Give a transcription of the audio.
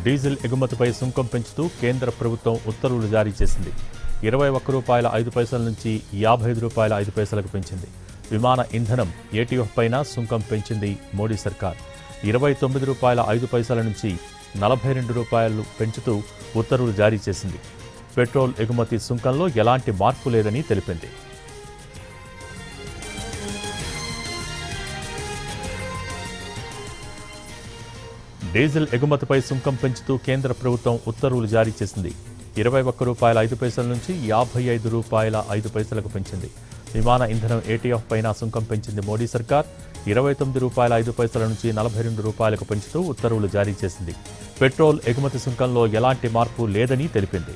Diesel ఎగుమతిపై సుంకం పెంచుతూ కేంద్ర ప్రభుత్వం ఉత్తర్వులు జారీ చేసింది. ₹21.05 నుంచి ₹55.05లకు పెంచింది. విమాన ఇంధనం ఏటీఎఫ్ పైన సుంకం పెంచింది మోడీ సర్కార్. ₹29.05 నుంచి ₹42 పెంచుతూ ఉత్తర్వులు జారీ చేసింది. పెట్రోల్ ఎగుమతి సుంకంలో ఎలాంటి మార్పు లేదని తెలిపింది. డీజిల్ ఎగుమతిపై సుంకం పెంచుతూ కేంద్ర ప్రభుత్వం ఉత్తర్వులు జారీ చేసింది. ₹21.05 నుంచి ₹55.05లకు పెంచింది. విమాన ఇంధనం ఏటీఎఫ్ పైన సుంకం పెంచింది మోడీ సర్కార్. ₹29.05 నుంచి ₹42కు పెంచుతూ ఉత్తర్వులు జారీ చేసింది. పెట్రోల్ ఎగుమతి సుంకంలో ఎలాంటి మార్పు లేదని తెలిపింది.